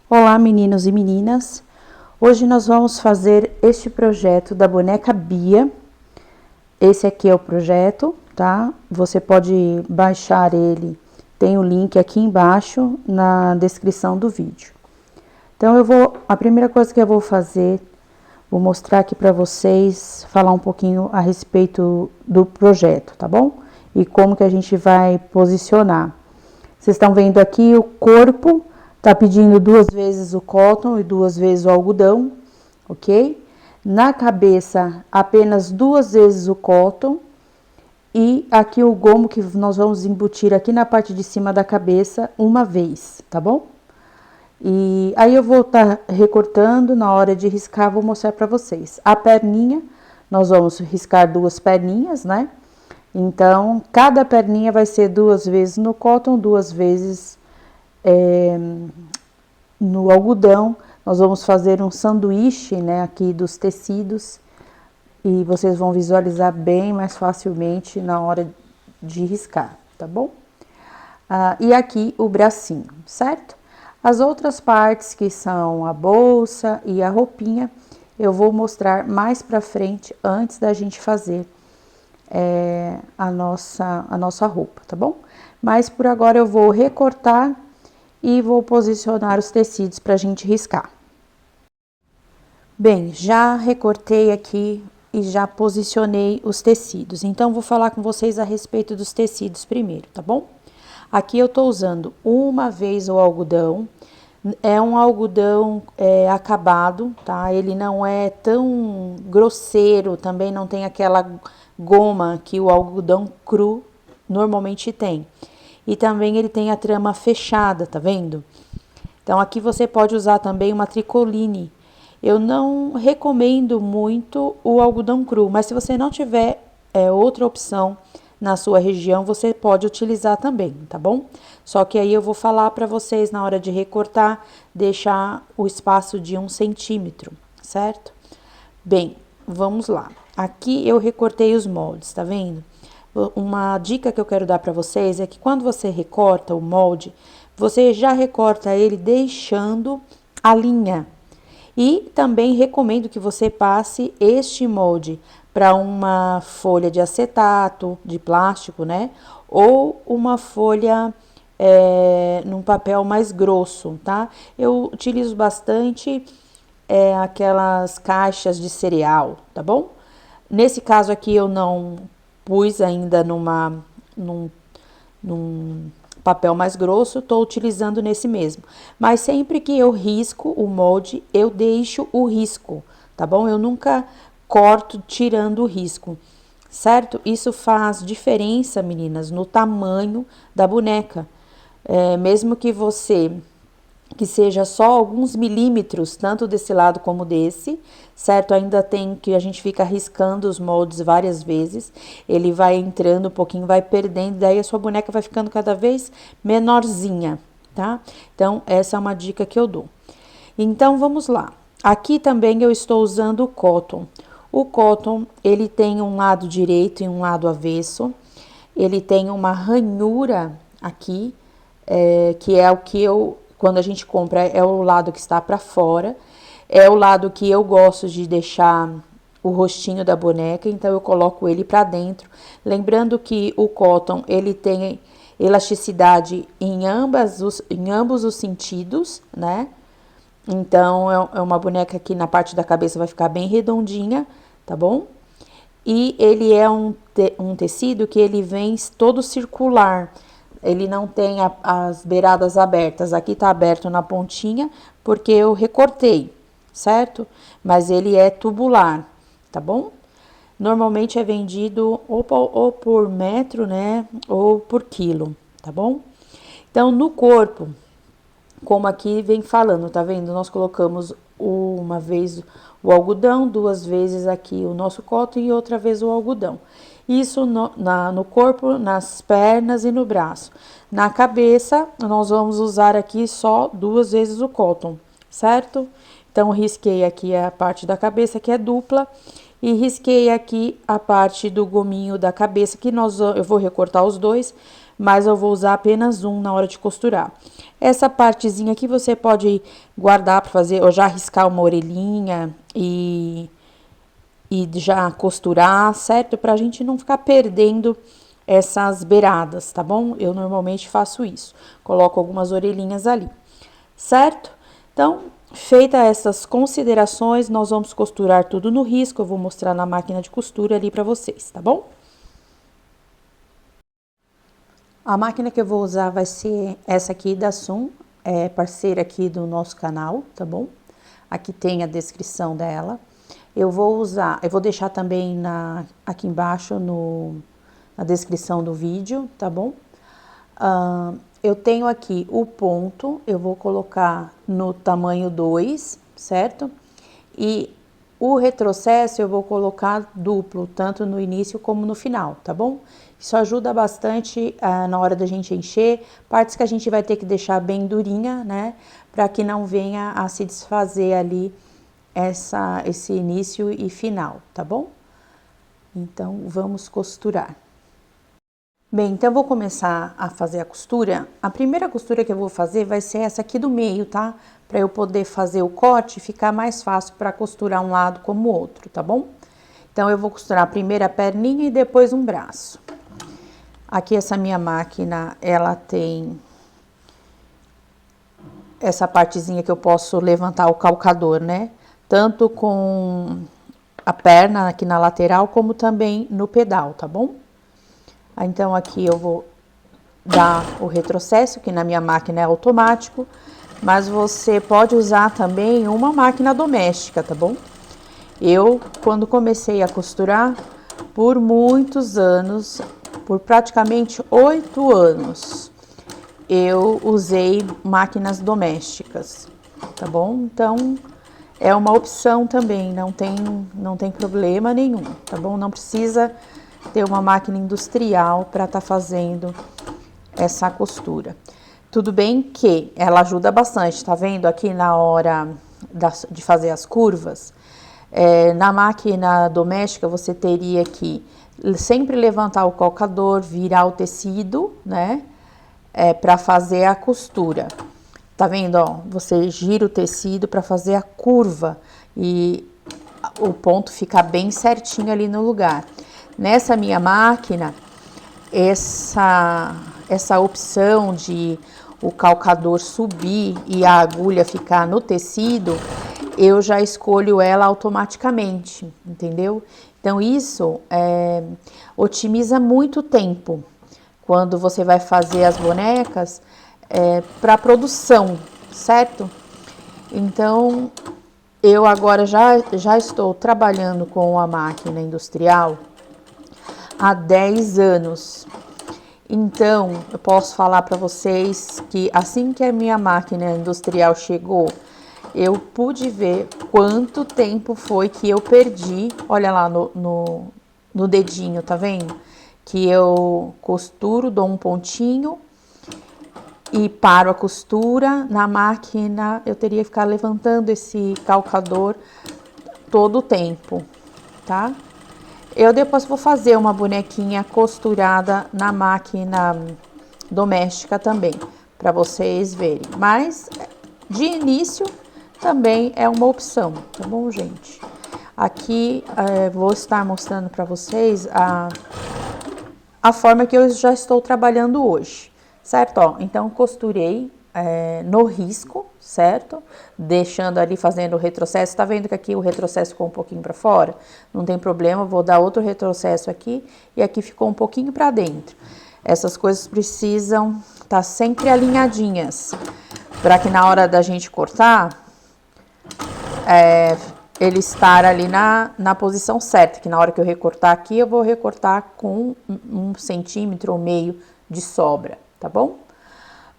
Olá, meninos e meninas! Hoje nós vamos fazer este projeto da boneca Bia. Esse aqui é o projeto, tá? Você pode baixar ele, tem o link aqui embaixo na descrição do vídeo. Então, a primeira coisa que eu vou fazer, vou mostrar aqui para vocês, falar um pouquinho a respeito do projeto, tá bom? E como que a gente vai posicionar. Vocês estão vendo aqui o corpo. Tá pedindo 2 vezes o cotton e 2 vezes o algodão, ok? Na cabeça, apenas 2 vezes o cotton. E aqui o gomo que nós vamos embutir aqui na parte de cima da cabeça, uma vez, tá bom? E aí eu vou estar recortando, na hora de riscar, vou mostrar pra vocês. A perninha, nós vamos riscar 2 perninhas, né? Então, cada perninha vai ser 2 vezes no cotton, 2 vezes no algodão. Nós vamos fazer um sanduíche, né, aqui dos tecidos, e vocês vão visualizar bem mais facilmente na hora de riscar, tá bom? E aqui o bracinho, certo? As outras partes, que são a bolsa e a roupinha, eu vou mostrar mais pra frente, antes da gente fazer a nossa roupa, tá bom? Mas por agora eu vou recortar e vou posicionar os tecidos para a gente riscar. Bem, já recortei aqui e já posicionei os tecidos. Então, vou falar com vocês a respeito dos tecidos primeiro, tá bom? Aqui eu tô usando uma vez o algodão. É um algodão acabado, tá? Ele não é tão grosseiro, também não tem aquela goma que o algodão cru normalmente tem. E também ele tem a trama fechada, tá vendo? Então, aqui você pode usar também uma tricoline. Eu não recomendo muito o algodão cru, mas se você não tiver outra opção na sua região, você pode utilizar também, tá bom? Só que aí eu vou falar para vocês, na hora de recortar, deixar o espaço de 1 centímetro, certo? Bem, vamos lá. Aqui eu recortei os moldes, tá vendo? Uma dica que eu quero dar para vocês é que quando você recorta o molde, você já recorta ele deixando a linha. E também recomendo que você passe este molde para uma folha de acetato, de plástico, né? Ou uma folha num papel mais grosso, tá? Eu utilizo bastante aquelas caixas de cereal, tá bom? Nesse caso aqui eu não pus ainda num papel mais grosso, tô utilizando nesse mesmo. Mas sempre que eu risco o molde, eu deixo o risco, tá bom? Eu nunca corto tirando o risco, certo? Isso faz diferença, meninas, no tamanho da boneca. Mesmo que seja só alguns milímetros, tanto desse lado como desse, certo? Ainda tem que a gente fica riscando os moldes várias vezes, ele vai entrando um pouquinho, vai perdendo, daí a sua boneca vai ficando cada vez menorzinha, tá? Então, essa é uma dica que eu dou. Então, vamos lá. Aqui também eu estou usando o cotton. O cotton, ele tem um lado direito e um lado avesso, ele tem uma ranhura aqui, que é o que quando a gente compra, é o lado que está para fora, é o lado que eu gosto de deixar o rostinho da boneca, então eu coloco ele para dentro. Lembrando que o cotton, ele tem elasticidade em ambos os sentidos, né? Então, é uma boneca que na parte da cabeça vai ficar bem redondinha, tá bom? E ele é um tecido que ele vem todo circular. Ele não tem as beiradas abertas. Aqui tá aberto na pontinha, porque eu recortei, certo? Mas ele é tubular, tá bom? Normalmente é vendido ou por metro, né? Ou por quilo, tá bom? Então, no corpo, como aqui vem falando, tá vendo? Nós colocamos uma vez o algodão, 2 vezes aqui o nosso cotton e outra vez o algodão. Isso no corpo, nas pernas e no braço. Na cabeça, nós vamos usar aqui só 2 vezes o cotton, certo? Então, risquei aqui a parte da cabeça, que é dupla, e risquei aqui a parte do gominho da cabeça, que eu vou recortar os dois, mas eu vou usar apenas um na hora de costurar. Essa partezinha aqui você pode guardar para fazer, ou já riscar uma orelhinha e já costurar, certo? Pra gente não ficar perdendo essas beiradas, tá bom? Eu normalmente faço isso, coloco algumas orelhinhas ali, certo? Então, feita essas considerações, nós vamos costurar tudo no risco, eu vou mostrar na máquina de costura ali pra vocês, tá bom? A máquina que eu vou usar vai ser essa aqui da Sun, é parceira aqui do nosso canal, tá bom? Aqui tem a descrição dela. Eu vou deixar também aqui embaixo na descrição do vídeo, tá bom? Eu tenho aqui o ponto, eu vou colocar no tamanho 2, certo? E o retrocesso eu vou colocar duplo, tanto no início como no final, tá bom? Isso ajuda bastante na hora da gente encher, partes que a gente vai ter que deixar bem durinha, né? Para que não venha a se desfazer ali esse início e final, tá bom? Então, vamos costurar. Bem, então eu vou começar a fazer a costura. A primeira costura que eu vou fazer vai ser essa aqui do meio, tá? Para eu poder fazer o corte e ficar mais fácil para costurar um lado como o outro, tá bom? Então, eu vou costurar primeiro a perninha e depois um braço. Aqui essa minha máquina, ela tem essa partezinha que eu posso levantar o calcador, né? Tanto com a perna aqui na lateral, como também no pedal, tá bom? Então, aqui eu vou dar o retrocesso, que na minha máquina é automático, mas você pode usar também uma máquina doméstica, tá bom? Eu, quando comecei a costurar, por muitos anos, por praticamente 8 anos, eu usei máquinas domésticas, tá bom? Então, é uma opção também, não tem problema nenhum, tá bom? Não precisa ter uma máquina industrial para estar fazendo essa costura. Tudo bem que ela ajuda bastante, tá vendo? Aqui na hora de fazer as curvas, na máquina doméstica você teria que sempre levantar o calcador, virar o tecido, né? Para fazer a costura. Tá vendo, ó? Você gira o tecido para fazer a curva e o ponto fica bem certinho ali no lugar. Nessa minha máquina, essa opção de o calcador subir e a agulha ficar no tecido, eu já escolho ela automaticamente, entendeu? Então, isso otimiza muito tempo quando você vai fazer as bonecas para produção, certo? Então, eu agora já estou trabalhando com a máquina industrial há 10 anos. Então, eu posso falar para vocês que assim que a minha máquina industrial chegou, eu pude ver quanto tempo foi que eu perdi. Olha lá no dedinho, tá vendo? Que eu costuro, dou um pontinho e paro a costura. Na máquina, eu teria que ficar levantando esse calcador todo o tempo, tá? Eu depois vou fazer uma bonequinha costurada na máquina doméstica também, para vocês verem. Mas, de início, também é uma opção, tá bom, gente? Aqui, vou estar mostrando para vocês a forma que eu já estou trabalhando hoje, certo? Ó, então, costurei no risco, certo? Deixando ali, fazendo o retrocesso. Tá vendo que aqui o retrocesso ficou um pouquinho para fora? Não tem problema, vou dar outro retrocesso aqui e aqui ficou um pouquinho para dentro. Essas coisas precisam estar sempre alinhadinhas, para que na hora da gente cortar, ele estar ali na posição certa, que na hora que eu recortar aqui, eu vou recortar com 1,5 cm ou meio de sobra, tá bom?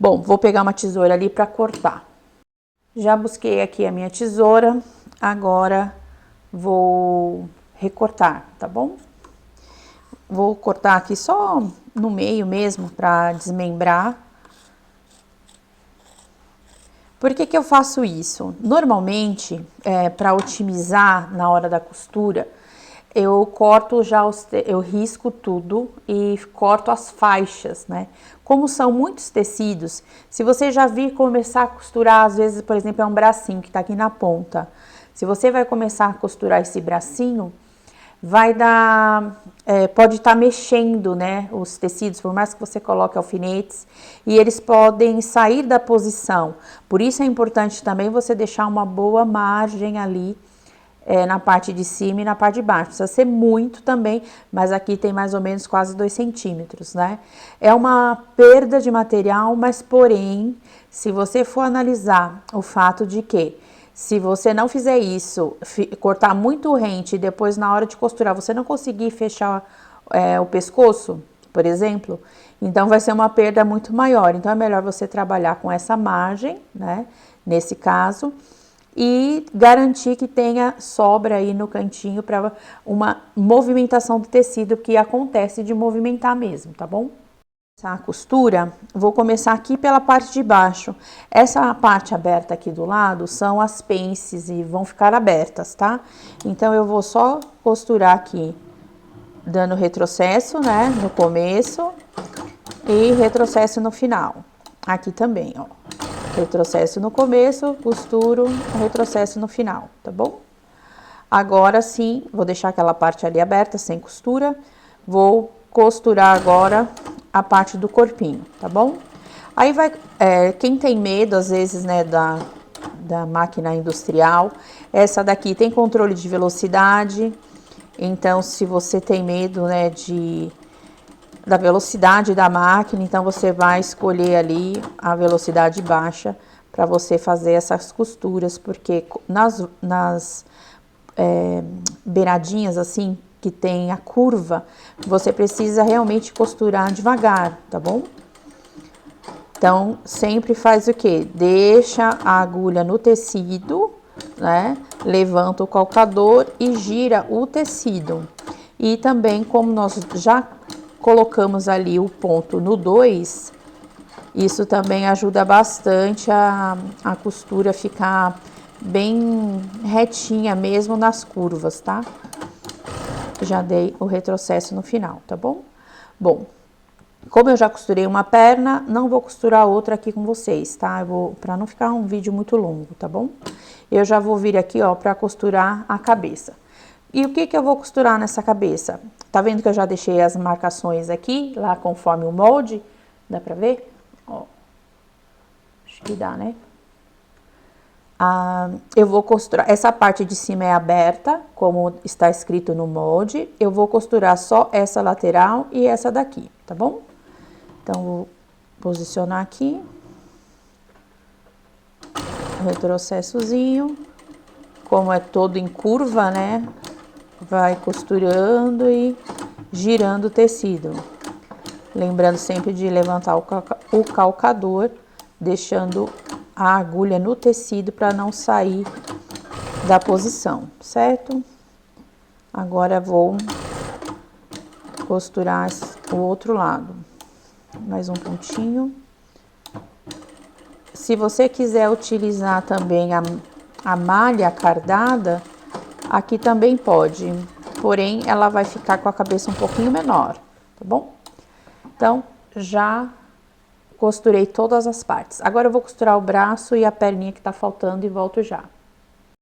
Bom, vou pegar uma tesoura ali para cortar. Já busquei aqui a minha tesoura, agora vou recortar, tá bom? Vou cortar aqui só no meio mesmo para desmembrar. Por que eu faço isso? Normalmente, para otimizar na hora da costura, eu corto já, eu risco tudo e corto as faixas, né? Como são muitos tecidos, se você já vir começar a costurar, às vezes, por exemplo, é um bracinho que tá aqui na ponta. Se você vai começar a costurar esse bracinho, vai dar, pode estar mexendo, né, os tecidos, por mais que você coloque alfinetes, e eles podem sair da posição. Por isso é importante também você deixar uma boa margem ali, na parte de cima e na parte de baixo. Precisa ser muito também, mas aqui tem mais ou menos quase 2 centímetros, né? É uma perda de material, mas porém, se você for analisar o fato de que se você não fizer isso, cortar muito rente e depois na hora de costurar você não conseguir fechar o pescoço, por exemplo, então vai ser uma perda muito maior. Então é melhor você trabalhar com essa margem, né? Nesse caso, e garantir que tenha sobra aí no cantinho para uma movimentação do tecido que acontece de movimentar mesmo, tá bom? A costura, vou começar aqui pela parte de baixo. Essa parte aberta aqui do lado são as pences e vão ficar abertas, tá? Então eu vou só costurar aqui, dando retrocesso, né, no começo e retrocesso no final. Aqui também, ó. Retrocesso no começo, costuro, retrocesso no final, tá bom? Agora sim, vou deixar aquela parte ali aberta, sem costura. Vou costurar agora a parte do corpinho, tá bom? Aí vai, quem tem medo, às vezes, né, da máquina industrial, essa daqui tem controle de velocidade. Então, se você tem medo, né, da velocidade da máquina, então você vai escolher ali a velocidade baixa para você fazer essas costuras, porque nas beiradinhas assim, que tem a curva, você precisa realmente costurar devagar, tá bom? Então, sempre faz o quê? Deixa a agulha no tecido, né? Levanta o calcador e gira o tecido. E também, como nós já colocamos ali o ponto no 2, isso também ajuda bastante a costura ficar bem retinha mesmo nas curvas, tá? Já dei o retrocesso no final, tá bom? Bom, como eu já costurei uma perna, não vou costurar outra aqui com vocês, tá? Pra não ficar um vídeo muito longo, tá bom? Eu já vou vir aqui, ó, pra costurar a cabeça. E o que que eu vou costurar nessa cabeça? Tá vendo que eu já deixei as marcações aqui, lá conforme o molde? Dá pra ver? Ó, acho que dá, né? Eu vou costurar, essa parte de cima é aberta, como está escrito no molde. Eu vou costurar só essa lateral e essa daqui, tá bom? Então, vou posicionar aqui. Retrocessozinho. Como é todo em curva, né? Vai costurando e girando o tecido. Lembrando sempre de levantar o calcador, deixando a agulha no tecido para não sair da posição, certo? Agora vou costurar o outro lado. Mais um pontinho. Se você quiser utilizar também a malha cardada, aqui também pode, porém ela vai ficar com a cabeça um pouquinho menor, tá bom? Então, já costurei todas as partes. Agora eu vou costurar o braço e a perninha que tá faltando e volto já.